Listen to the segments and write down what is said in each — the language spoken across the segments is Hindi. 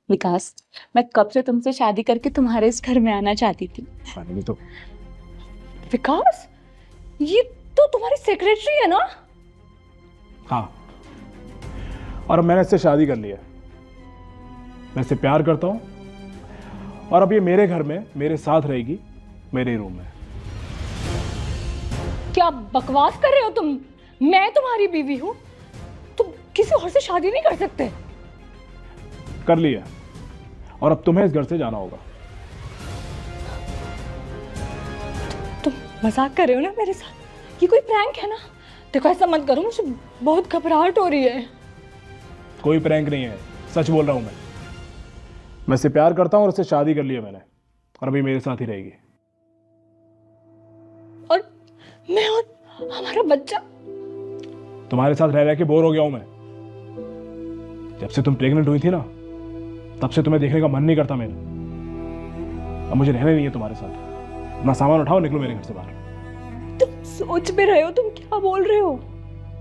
विकास, मैं कब से तुमसे शादी करके तुम्हारे इस घर में आना चाहती थी। नहीं तो विकास, ये तो तुम्हारी सेक्रेटरी है ना? हाँ, और अब मैंने इससे शादी कर ली है। मैं इससे प्यार करता हूँ और अब ये मेरे घर में मेरे साथ रहेगी, मेरे रूम में। क्या बकवास कर रहे हो तुम? मैं तुम्हारी बीवी हूँ, तुम किसी और से शादी नहीं कर सकते। कर ली है और अब तुम्हें इस घर से जाना होगा। तुम मजाक कर रहे हो ना मेरे साथ? ये कोई प्रैंक है ना? देखो ऐसा मत करो, मुझे बहुत घबराहट हो रही है। कोई प्रैंक नहीं है, सच बोल रहा हूँ मैं इससे प्यार करता हूँ और इससे शादी कर ली है मैंने, और अभी मेरे साथ ही रहेगी। और मैं और हमारा बच्चा? तुम्हारे साथ रह रह के बोर हो गया हूं मैं। जब से तुम प्रेग्नेंट हुई थी ना, तब से तुम्हें देखने का मन नहीं करता मेरा। अब मुझे रहना नहीं है तुम्हारे साथ। अपना सामान उठाओ, निकलो मेरे घर से बाहर। तुम सोच भी रहे हो? तुम क्या बोल रहे हो?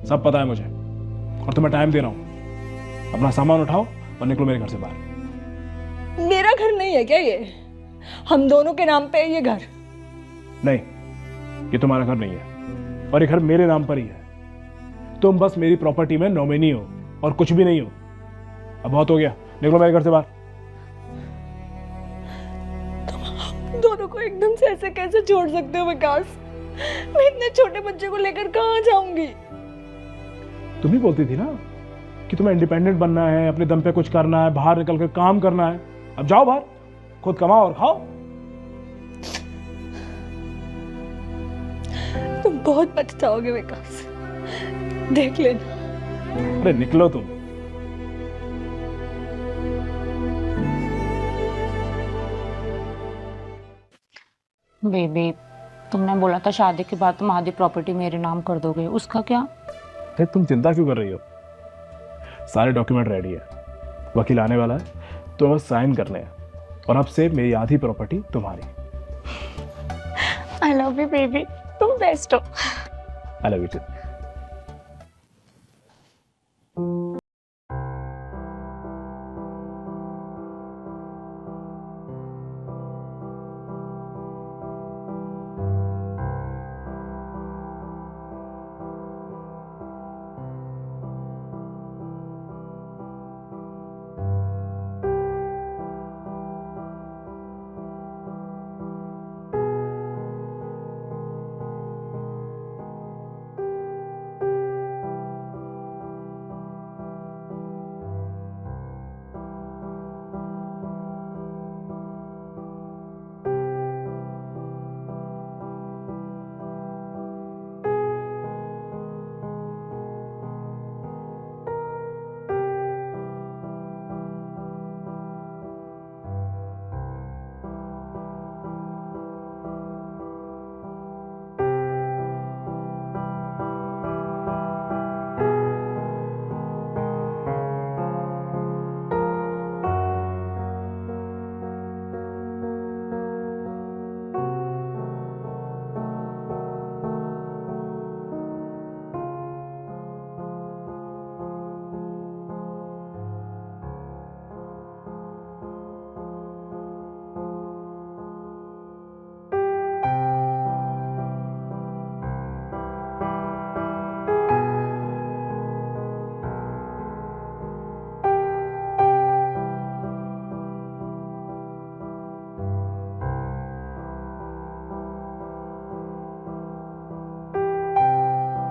सब पता है मुझे, और तुम्हें टाइम दे रहा हूं। अपना सामान उठाओ और निकलो मेरे घर से बाहर। मेरा घर नहीं है क्या ये? हम दोनों के नाम पे है ये घर। नहीं, ये तुम्हारा घर नहीं है, और ये घर मेरे नाम पर ही है। तुम बस मेरी प्रॉपर्टी में नॉमिनी हो और कुछ भी नहीं हो। अब बहुत हो गया, निकलो मेरे घर से बाहर। तुम हम दोनों को एकदम से ऐसे कैसे छोड़ सकते हो विकास? मैं इतने छोटे बच्चे को लेकर कहाँ जाऊंगी? तुम ही बोलती थी ना कि तुम्हें इंडिपेंडेंट बनना है, अपने दम पे कुछ करना है, बाहर निकल कर काम करना है। अब जाओ बाहर, खुद कमाओ और खाओ। तुम बहुत पछताओगे विकास, देख लेना। अरे निकलो तुम। बेबी, तुमने बोला था शादी के बाद तुम आधी प्रॉपर्टी मेरे नाम कर दोगे, उसका क्या? अरे तुम चिंता क्यों कर रही हो? सारे डॉक्यूमेंट रेडी है, वकील आने वाला है, तो बस साइन करने हैं, और अब से मेरी आधी प्रॉपर्टी तुम्हारी। आई लव यू बेबी, तुम बेस्ट हो। I love you too.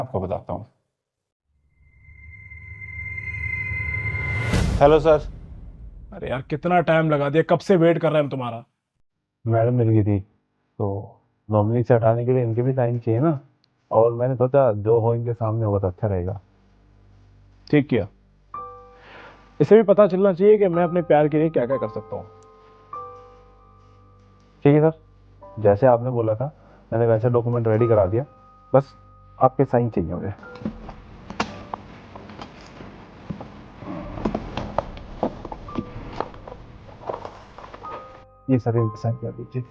आपको बताता हूँ। Hello sir. अरे यार, कितना टाइम लगा दिया, कब से वेट कर रहे हैं हम तुम्हारा। मैडम मिल गई थी, तो नॉमिनी से हटाने के लिए इनके भी साइन चाहिए ना, और मैंने सोचा जो हो इनके सामने होगा तो अच्छा रहेगा। ठीक किया, इसे भी पता चलना चाहिए कि मैं अपने प्यार के लिए क्या क्या कर सकता हूँ। ठीक है सर, जैसे आपने बोला था मैंने वैसे डॉक्यूमेंट रेडी करा दिया, बस आपके साइन चाहिए मुझे। ये सर इनके साइन कर दीजिए।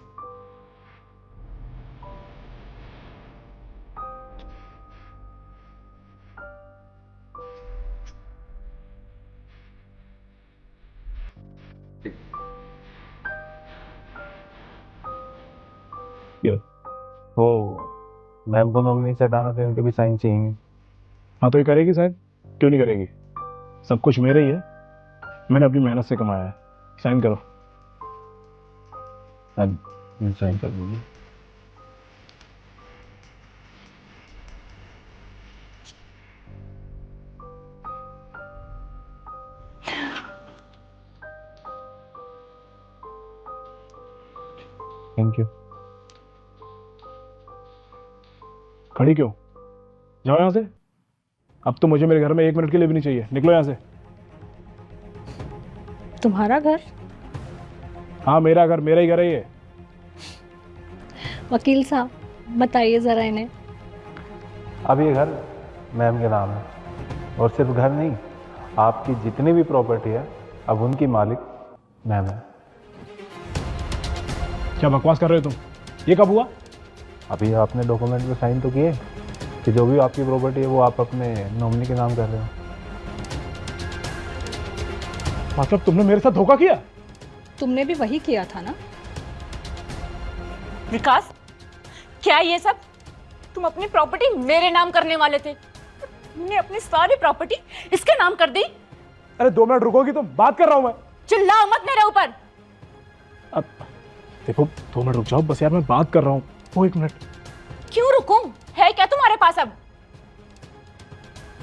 ये तो मैम को नॉमिनी से हटाना तो इनके भी साइन चाहिए। हाँ तो ये करेगी शायद, क्यों नहीं करेगी? सब कुछ मेरा ही है, मैंने अपनी मेहनत से कमाया है। साइन करो। साइन कर दीजिए। Thank you. खड़ी क्यों? जाओ यहाँ से। अब तो मुझे मेरे घर में 1 मिनट के लिए भी नहीं चाहिए, निकलो यहाँ से। तुम्हारा घर? हाँ मेरा घर, मेरा ही घर है ये। वकील साहब बताइए जरा इन्हें। अब ये घर मैम के नाम है, और सिर्फ घर नहीं, आपकी जितनी भी प्रॉपर्टी है अब उनकी मालिक मैम है। क्या बकवास कर रहे हो तुम? ये कब हुआ? अभी आपने डॉक्यूमेंट में साइन तो किए कि जो भी आपकी प्रॉपर्टी है वो आप अपने नॉमिनी के नाम कर रहे हो। मतलब तुमने मेरे साथ धोखा किया? तुमने भी वही किया था ना? विकास, क्या ये सब? तुम अपनी प्रॉपर्टी मेरे नाम करने वाले थे, तुमने अपनी सारी प्रॉपर्टी इसके नाम कर दी। अरे 2 मिनट रुकोगी तुम? बात कर रहा हूं मैं। चिल्लाओ मत मेरे ऊपर। अब देखो 2 मिनट रुक जाओ बस यार, मैं बात कर रहा हूँ। वो 1 मिनट। क्यों रुकूं? है क्या तुम्हारे पास अब?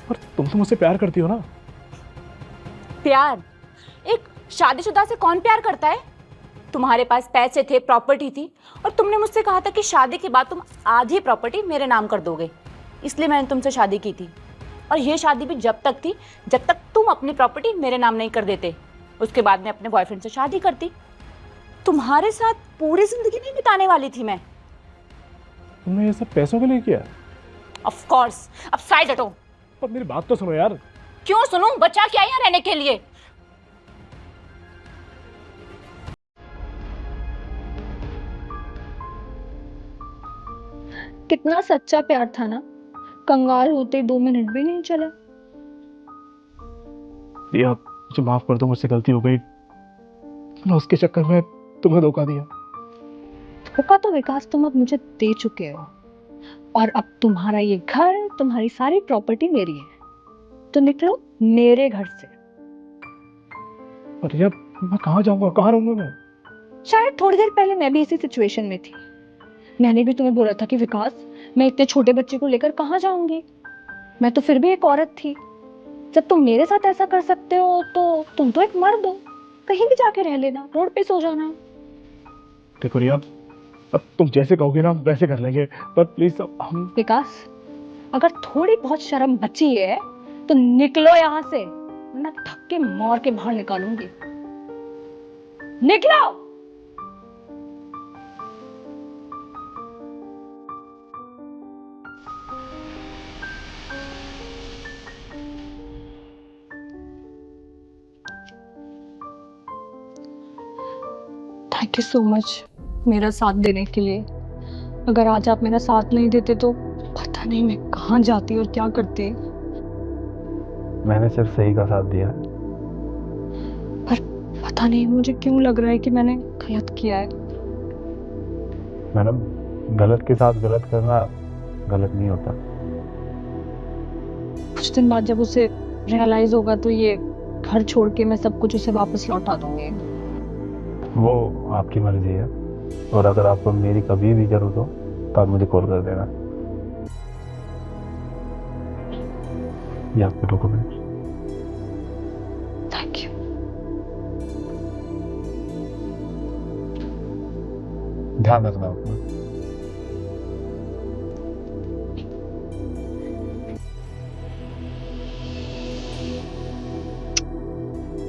पर तुम तो मुझसे प्यार करती हो ना? प्यार? एक शादीशुदा से कौन प्यार करता है? तुम्हारे पास पैसे थे, प्रॉपर्टी थी, और तुमने मुझसे कहा था कि शादी के बाद तुम आधी प्रॉपर्टी मेरे नाम कर दोगे, इसलिए मैंने तुमसे शादी की थी। और ये शादी भी जब तक थी जब तक तुम अपनी प्रॉपर्टी मेरे नाम नहीं कर देते। उसके बाद में अपने बॉयफ्रेंड से शादी करती। तुम्हारे साथ पूरी जिंदगी नहीं बिताने वाली थी मैं। तुमने ये सब पैसों के लिए किया? Of course. अब साइड हटो। पर मेरी बात तो सुनो यार। क्यों सुनूं? बच्चा क्या यहाँ रहने के लिए? कितना सच्चा प्यार था ना, कंगाल होते 2 मिनट भी नहीं चला। दिया, मुझे माफ कर दो, मुझसे गलती हो गई। मैं उसके चक्कर में तुम्हें धोखा दिया। धोखा तो विकास तुम अब मुझे दे चुके हो, और अब तुम्हारा ये घर, तुम्हारी सारी प्रॉपर्टी मेरी है, तो निकलो मेरे घर से। पर यार मैं कहाँ जाऊंगा, कहाँ रहूंगा मैं? शायद थोड़ी देर पहले मैं भी इसी सिचुएशन में थी। मैंने भी तुम्हें बोला था कि विकास, मैं इतने छोटे बच्चे को लेकर कहाँ जाऊंगी, मैं तो फिर भी एक औरत थी। जब तुम मेरे साथ ऐसा कर सकते हो तो तुम तो एक मर्द हो, कहीं भी जाके रह लेना, रोड पे सो जाना। देखो रिया, अब तुम जैसे कहोगे ना वैसे कर लेंगे, पर प्लीज हम। विकास, अगर थोड़ी बहुत शर्म बची है तो निकलो यहाँ से, वरना थक के मार के बाहर निकालूंगी। निकलो। थैंक यू सो मच मेरा साथ देने के लिए। अगर आज आप मेरा साथ नहीं देते तो पता नहीं मैं कहाँ जाती और क्या करती। मैंने सिर्फ सही का साथ दिया। पर पता नहीं मुझे क्यों लग रहा है कि मैंने गलत किया है। मैडम, गलत के साथ गलत करना गलत नहीं होता। कुछ दिन बाद जब उसे रियलाइज होगा तो ये घर छोड़ के मैं सब कुछ उसे वापस लौटा दूंगी। वो आपकी मर्जी है, और अगर आपको मेरी कभी भी जरूरत हो तो आप मुझे कॉल कर देना। ये आपके डॉक्यूमेंट। Thank you. ध्यान रखना अपना।